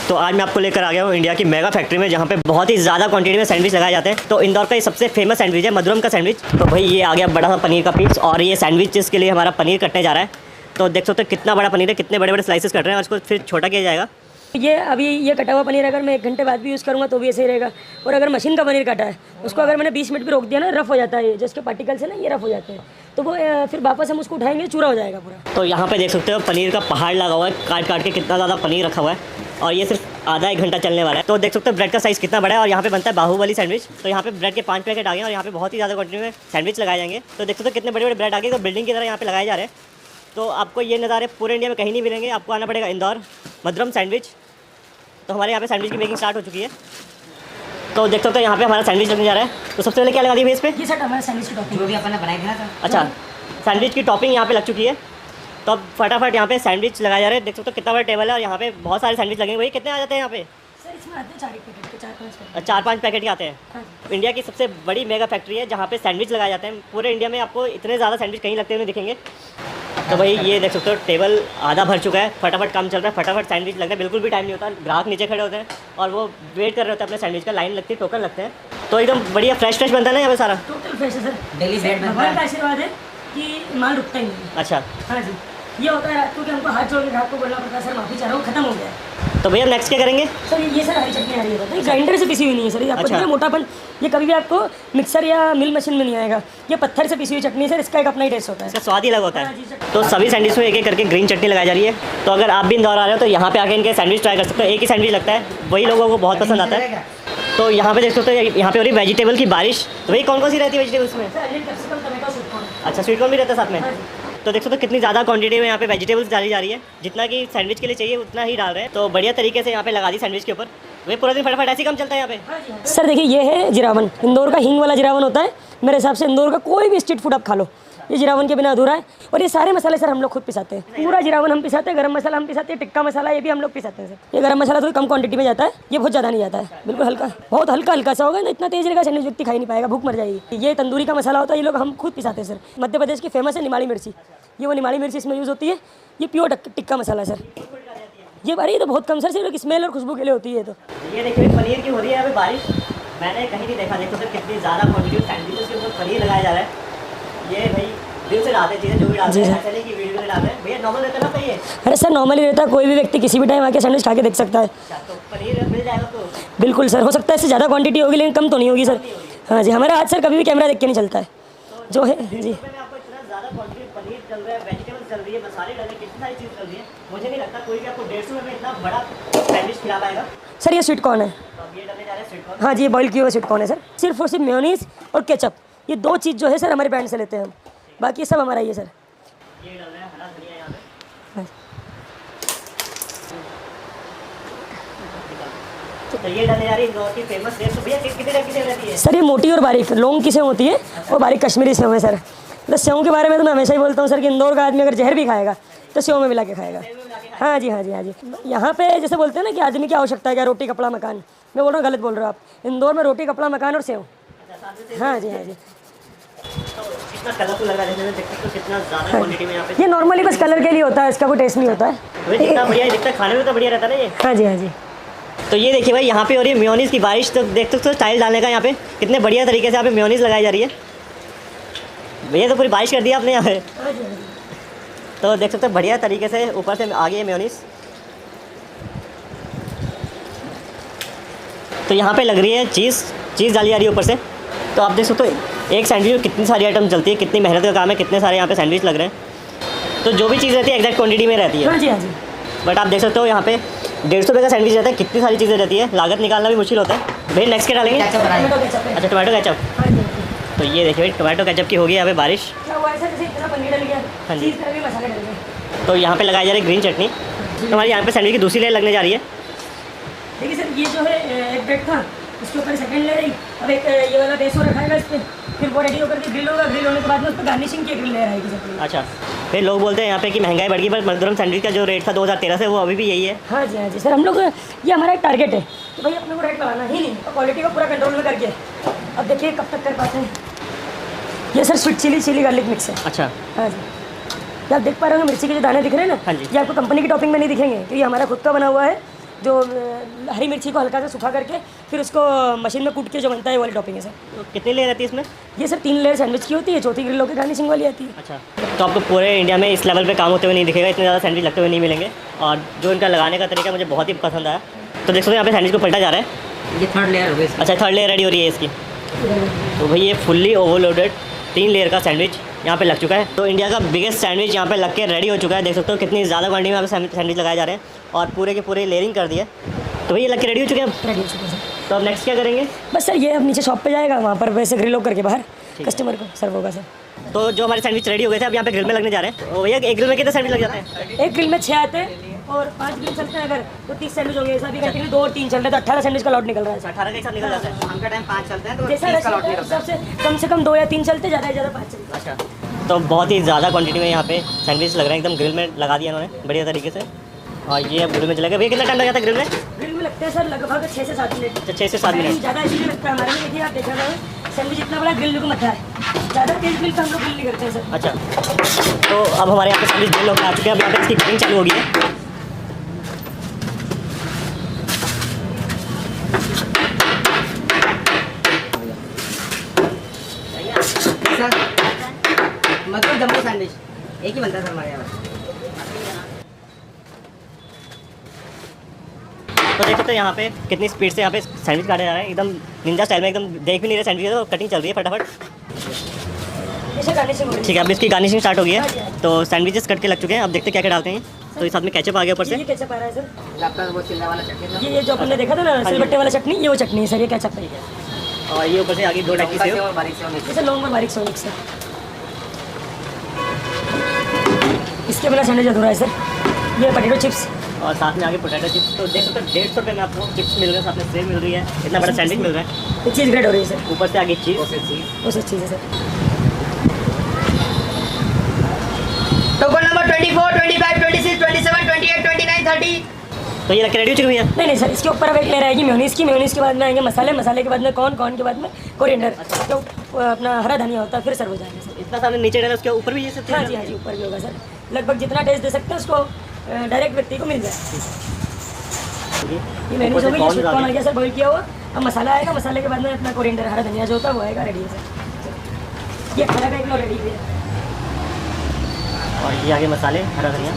तो आज मैं आपको लेकर आ गया हूँ इंडिया की मेगा फैक्ट्री में, जहाँ पे बहुत ही ज़्यादा क्वांटिटी में सैंडविच लगाए जाते हैं। तो इंदौर का ये सबसे फेमस सैंडविच है मधुरम का सैंडविच। तो भाई ये आ गया बड़ा सा पनीर का पीस, और ये सैंडविच इसके लिए हमारा पनीर कटने जा रहा है। तो देख सकते हो कितना बड़ा पनीर है, कितने बड़े बड़े स्लाइसेस कट रहे हैं, और इसको फिर छोटा किया जाएगा। ये अभी ये कटा हुआ पनीर अगर मैं 1 घंटे बाद भी यूज़ करूँगा तो भी ऐसे ही रहेगा। और अगर मशीन का पनीर कटा है उसको अगर मैंने 20 मिनट भी रोक दिया ना, रफ़ हो जाता है। जिसके पार्टिकल्स है ना, ये रफ़ हो जाते हैं, तो वो फिर वापस हम उसको उठाएंगे, चूरा हो जाएगा पूरा। तो यहाँ पे देख सकते हो पनीर का पहाड़ लगा हुआ है, काट काट के कितना ज़्यादा पनीर रखा हुआ है, और ये सिर्फ आधा 1 घंटा चलने वाला है। तो देख सकते हो ब्रेड का साइज़ कितना बड़ा है, और यहाँ पे बनता है बाहुबली सैंडविच। तो यहाँ पे ब्रेड के 5 पैकेट आ गए, और यहाँ पे बहुत ही ज़्यादा क्वांटिटी में सैंडविच लगाए जाएंगे। तो देख सकते हो कितने बड़े बड़े ब्रेड आ गए, तो बिल्डिंग की तरह यहाँ पे लगाए जा रहे हैं। तो आपको ये नज़ारे पूरे इंडिया में कहीं नहीं मिलेंगे, आपको आना पड़ेगा इंदौर मधुरम सैंडविच। तो हमारे यहाँ पे सैंडविच की मेकिंग स्टार्ट हो चुकी है। तो देख सकते हो यहाँ पे हमारा सैंडविच लगने जा रहा है। तो सबसे पहले क्या लगा दिया इस पे? ये सर हमारा सैंडविच की टॉपिंग जो भी अपन ने बनाई थी ना सर। अच्छा, सैंडविच की टॉपिंग यहाँ पे लग चुकी है। तो अब फटाफट यहाँ पे सैंडविच लगाए जा रहे हैं। देख सकते हो कितना बड़ा टेबल है, और यहाँ पे बहुत सारे सैंडविच लगेंगे। वही कितने आ जाते हैं यहाँ पे? सर इसमें आते हैं 4 पैकेट के, 4-5 पैकेट। 4-5 पैकेट के आते हैं। हाँ। इंडिया की सबसे बड़ी मेगा फैक्ट्री है जहाँ पे सैंडविच लगाए जाते हैं। पूरे इंडिया में आपको इतने ज़्यादा सैंडविच कहीं लगते हुए नहीं दिखेंगे। तो भाई ये देख सकते हो टेबल आधा भर चुका है, फटाफट काम चल रहा है, फटाफट सैंडविच लग रहा है। बिल्कुल भी टाइम नहीं होता, ग्राहक नीचे खड़े होते हैं और वो वेट कर रहे होते हैं अपने सैंडविच का, लाइन लगती है, टोकन लगते हैं। तो एकदम बढ़िया फ्रेश बनता है ना यहाँ पे सारा। टोटल फ्रेश है सर। डेली ब्रेड बनता भगवान का है। आशीर्वाद है कि माल रुकता ही नहीं है। अच्छा, हाँ जी, ये होता है रात को कि हमको हाथ जोड़ के ग्राहक को बोलना पड़ता है, सर माफ़ी चाह रहा हूँ, खत्म हो गया है। तो भैया नेक्स्ट क्या करेंगे? सर ये सर हरी चटनी आ रही है, ग्राइंडर से पिसी हुई नहीं है सर। ये आपको अच्छा। देखिए मोटापन, ये कभी भी आपको मिक्सर या मिल मशीन में नहीं आएगा। ये पत्थर से पिसी हुई चटनी है सर, इसका एक अपना ही टेस्ट होता है। इसका स्वाद ही अलग होता हाँ जी, है। सर। तो सभी सैंडविच में एक एक करके ग्रीन चटनी लगाई जा रही है। तो अगर आप भी इंदौर आ रहे हो तो यहाँ पे आके इनके सैंडविच ट्राई कर सकते हो। एक ही सैंडविच लगता है, वही लोगों को बहुत पसंद आता है। तो यहाँ पे देख सकते हो यहाँ पे हो रही वेजिटेबल की बारिश। तो भाई कौन कौन सी रहती है वेजिटेबल्स में? Sir onion, capsicum, tomato, sweet corn. अच्छा, स्वीट कॉर्न भी रहता है साथ में। हाँ जी। तो देख सकते हो कितनी ज़्यादा क्वांटिटी में यहाँ पे वेजिटेबल्स डाली जा रही है, जितना कि सैंडविच के लिए चाहिए उतना ही डाल रहे हैं। तो बढ़िया तरीके से यहाँ पे लगा दी सैंडविच के ऊपर। वही पूरा दिन फटाफट ऐसे ही काम चलता है यहाँ पे। सर देखिए ये है जिरावन, इंदौर का हींग वाला जिरावन होता है। मेरे हिसाब से इंदौर का कोई भी स्ट्रीट फूड आप खा लो, ये जिरावन के बिना अधूरा है। और ये सारे मसाले सर हम लोग खुद पिसाते हैं। पूरा जिरावन हम पिसाते हैं, गरम मसाला हम पिसाते हैं, टिक्का मसाला ये भी हम लोग पिसाते हैं सर। ये गरम मसाला थोड़ी कम क्वांटिटी में जाता है, ये बहुत ज़्यादा नहीं जाता है, बिल्कुल हल्का, बहुत हल्का हल्का सा होगा ना। इतना तेज रहेगा सैंडविच व्यक्ति खा ही नहीं पाएगा, भूख मर जाएगी। ये तंदूरी का मसाला होता है, ये लोग हम खुद पिसाते हैं सर। मध्य प्रदेश की फेमस है निमाड़ी मिर्ची, ये वो निमाड़ी मिर्ची इसमें यूज़ होती है। ये प्योर टिक्का मसाला सर। ये अरे तो बहुत कम सर, सिर्फ स्मेल और खुशबू के लिए होती है। तो ये देखिए पनीर की हो रही है यहाँ पे बारिश, मैंने कहीं नहीं देखा। देखो सर कितनी ज़्यादा क्वांटिटी सैंडविचेस के ऊपर पनीर लगाया जा रहा है। ये भाई दिल से डालते हैं चीज़ें, जो भी डालते हैं, ऐसा नहीं कि वीडियो में डालते हैं। भैया नॉर्मल रहता है ना ये? अरे सर नॉर्मली रहता है, कोई भी व्यक्ति किसी भी टाइम आके सैंडविच खा के देख सकता है। अच्छा, तो पनीर मिल जाएगा तो? बिल्कुल सर, हो सकता है इससे ज़्यादा क्वांटिटी होगी लेकिन कम तो नहीं होगी सर। हाँ जी, हमारा हाथ सर कभी भी कैमरा देख के नहीं चलता है जो है जी। आपको इतना ज़्यादा क्वांटिटी पनीर चल रहा है, वेजिटेबल्स चल रही है, मसाले डल रहे हैं, कितनी सारी चीज़ चल रही है। मुझे नहीं लगता कोई भी आपको 150 में इतना बड़ा सैंडविच खिला पाएगा। सर ये स्वीट कॉर्न है। तो अब ये डलने जा रहे हैं स्वीट कॉर्न। हाँ जी, ये बॉईल किया हुआ स्वीट कॉर्न है सर। सिर्फ और सिर्फ मेयोनीज और केचप, ये 2 चीज़ जो है सर हमारे ब्रांड से लेते हैं हम, बाकी सब हमारा ही है सर। ये डल रहा है हरा धनिया यहाँ पे। तो ये डलने जा रही है इंदौर की फेमस सेव। तो भैया कितने टाइप की सेव रहती है? सर ये मोटी और बारीक लौंग की सेव होती है, और बारीक कश्मीरी सेव है सर। तो सेव के बारे में तो मैं हमेशा ही बोलता हूँ सर कि इंदौर का आदमी अगर जहर भी खाएगा तो सेव में मिला के खाएगा। हाँ जी, हाँ जी, हाँ जी। यहाँ पे जैसे बोलते हैं ना कि आदमी की आवश्यकता है क्या, रोटी कपड़ा मकान। मैं बोल रहा हूँ गलत बोल रहे हो आप। इंदौर में रोटी कपड़ा मकान और सेव। हाँ जी, हाँ जी। तो कितना कलरफुल लग रहा है, जैसे देखते हो कितना ज़्यादा क्वांटिटी में यहाँ पे। ये नॉर्मली बस कलर के लिए होता है, इसका कोई टेस्ट नहीं होता है। भाई जितना बढ़िया दिखता है खाने में तो बढ़िया रहता है ना ये। हाँ जी, हाँ जी। तो ये देखिए भाई यहाँ पे हो रही है मेयोनीज़ की बारिश। तो देख सकते हो स्टाइल डालने का यहाँ पे कितने बढ़िया तरीके से यहाँ पे मेयोनीज़ लगाई जा रही है। भैया तो पूरी बारिश कर दी आपने यहाँ पे। तो देख सकते हो बढ़िया तरीके से ऊपर से आ गई है मेयोनीज़। तो यहाँ पे लग रही है चीज़ डाली जा रही है ऊपर से। तो आप देख सकते हो एक सैंडविच में कितनी सारी आइटम चलती है, कितनी मेहनत का काम है, कितने सारे यहाँ पे सैंडविच लग रहे हैं। तो जो भी चीज़ रहती है एग्जैक्ट क्वांटिटी में रहती है। हाँ जी, हाँ जी। बट आप देख सकते हो यहाँ पे 150 रुपये का सैंडविच रहता है, कितनी सारी चीज़ें रहती है, लागत निकालना भी मुश्किल होता है। भैया नेक्स्ट क्या डालेंगे? केचप बनाएंगे। टमाटो केचप है। अच्छा, टमाटो केचप। हाँ जी, हाँ जी। तो ये देखिए भाई टमाटो केचप की होगी यहाँ पे बारिश। क्या हुआ है सर, जैसे इतना पनीर डल गया, हाँ जी। चीज़ डल गई, मसाले डल गए। तो यहाँ पे लगाई जा रही है ग्रीन चटनी। तो हमारी यहाँ पे सैंडविच की दूसरी लेयर लगने जा रही है। देखिए सर ये जो है एक ब्रेड था, इसके ऊपर सेकंड लेयर आई। अब एक ये वाला बेस हो रखा है इस पर, फिर वो रेडी होकर के ग्रिल होगा। ग्रिल होने के बाद में उस पर गार्निशिंग की ग्रिल लेयर आएगी सर। अच्छा, फिर लोग बोलते हैं यहाँ पे कि महंगाई बढ़ गई, पर मधुरम सैंडविच का जो रेट था 2013 से वो अभी भी यही है। हाँ जी, हाँ जी सर। हम लोग ये हमारा एक टारगेट है कि भाई अपने को रेट लगाना ही नहीं, तो क्वालिटी को पूरा कंट्रोल में करके अब देखिए कब तक कर पाते हैं। ये sir sweet chilli garlic mix है। अच्छा, हाँ जी, ये आप देख पा रहे हो मिर्ची के जो दाने दिख रहे हैं ना, हाँ जी। ये आपको कंपनी की टॉपिंग में नहीं दिखेंगे, क्योंकि हमारा खुद का बना हुआ है। जो हरी मिर्ची को हल्का सा सूखा करके फिर उसको मशीन में कूट के जो बनता है वो वाली टॉपिंग है सर। तो कितनी लेयर रहती है इसमें? ये सर 3 लेयर सैंडविच की होती है, चौथी ग्रिल होकर गार्निशिंग वाली आती है। अच्छा, तो आपको पूरे इंडिया में इस लेवल पे काम होते हुए नहीं दिखेगा, इतने ज़्यादा सैंडविच लगते हुए नहीं मिलेंगे। और जो इनका लगाने का तरीका मुझे बहुत ही पसंद आया। तो देख सकते हो यहाँ पे सैंडविच को पलटा जा रहा है। ये थर्ड लेयर हो गई। अच्छा, थर्ड लेयर रेडी हो रही है इसकी। तो भाई ये फुल्ली ओवरलोडेड 3 लेयर का सैंडविच यहाँ पे लग चुका है। तो इंडिया का बिगेस्ट सैंडविच यहाँ पे लग के रेडी हो चुका है। देख सकते हो कितनी ज़्यादा क्वांटिटी में यहाँ पे सैंडविच लगाए जा रहे हैं और पूरे के पूरे लेयरिंग कर दिया। तो भाई ये लग के रेडी हो चुके हैं अब। रेडी हो चुका है सर। तो अब नेक्स्ट क्या करेंगे? बस सर ये अब नीचे शॉप पे जाएगा, वहाँ पर वैसे ग्रिल करके बाहर कस्टमर को सर्व होगा सर। तो जो हमारे सैंडविच रेडी हो गए थे अब यहाँ पे ग्रिल में लगने जा रहे हैं। तो भैया एक ग्रिल में कितने सैंडविच लग जाते हैं? एक ग्रिल में 6 आते हैं और 5 ग्रिल चलते हैं अगर तो 30 सैंडविच हो गए। ऐसा भी कंटिन्यू 2 और 3 चल रहे हैं तो 18 सैंडविच का लॉट निकल रहा है सर। 18 के साथ निकल जाता है। शाम का टाइम 5 चलते हैं तो जैसा 30 का लॉट रश निकलता है। सबसे कम से कम 2 या 3 चलते, ज़्यादा से ज़्यादा 5 चलते हैं। अच्छा, तो बहुत ही ज़्यादा क्वांटिटी में यहाँ पे सैंडविच लग रहे हैं, एकदम ग्रिल में लगा दिया इन्होंने बढ़िया तरीके से। और ये अब ग्रिल में चलेगा। भैया कितना टाइम लग जाता है ग्रिल में? ग्रिल में लगते हैं सर लगभग 6 से 7 मिनट। अच्छा, 6 से 7 मिनट। ज़्यादा इसलिए लगता है हमारे में, देखिए आप देख रहे हो सैंडविच इतना बड़ा ग्रिल को मत है, ज़्यादा तेज ग्रिल पर हम लोग ग्रिल नहीं करते हैं सर। अच्छा, तो अब हमारे यहाँ पे सैंडविच ग्रिल होकर आ चुके हैं। अब यहाँ पे इसकी कटिंग चालू हो गई है। सर मतलब जम्बो सैंडविच एक ही बनता है सर हमारे यहाँ। तो देख सकते हो यहाँ पे कितनी स्पीड से यहाँ पे सैंडविच काटे जा रहे हैं, एकदम निंजा स्टाइल में। एकदम देख भी नहीं रहे सैंडविच, तो कटिंग चल रही है फटाफट। जैसे गार्निशिंग हो रही है। ठीक है, अब इसकी गार्निशिंग स्टार्ट हो गई है। तो सैंडविचेस कट के लग चुके हैं। अब देखते हैं क्या क्या डालते हैं। तो इस साथ में केचप आ गया ऊपर से। ये केचप आ रहा है सर। आपका वो चिल्ला वाला चटनी था। ये जो अपन ने देखा था ना सिलबट्टे वाला चटनी, ये वो चटनी है सर, ये केचप है। और ये ऊपर से आगे 2 टाइप की सेव। और बारीक से जैसे लॉन्ग और बारीक सोनिक सर। इसके बिना सैंडविच अधूरा है सर। ये पोटैटो चिप्स और साथ में आगे पोटैटो चिप्स। तो देख सकते हो 150 रुपये में आपको चिप्स मिल रहे हैं, साथ में सेव मिल रही है, इतना बड़ा सैंडविच मिल रहा है। ये चीज़ ग्रेड हो रही है सर। ऊपर से आगे चीज़। वो सब चीज़ है सर। Token number 24, 25, 26, 27, 28, 29, 30। तो ये रख के रेडी हो चुकी भैया। नहीं सर, इसके ऊपर अब एक लेयर आएगी मेयोनीज की। मेयोनीज के बाद में आएंगे मसाले, मसाले के बाद में कॉर्न के बाद में कोरिएंडर, जो अपना हरा धनिया होता है, फिर सर्व हो जाएगा सर। इतना सामने नीचे डाला, उसके ऊपर भी ये सब हाँ जी, हाँ जी, ऊपर भी होगा सर। लगभग जितना टेस्ट दे सकते हैं उसको डायरेक्ट व्यक्ति को मिल जाए। ये मेयोनीज हो गई, ये स्वीट कॉर्न आ गया सर बॉईल किया हुआ। अब मसाला आएगा, मसाले के बाद में अपना कोरिएंडर हरा धनिया जो होता है वो आएगा, रेडी है सर। ये खाना का एक रेडी है। और ये आगे मसाले, हरा धनिया।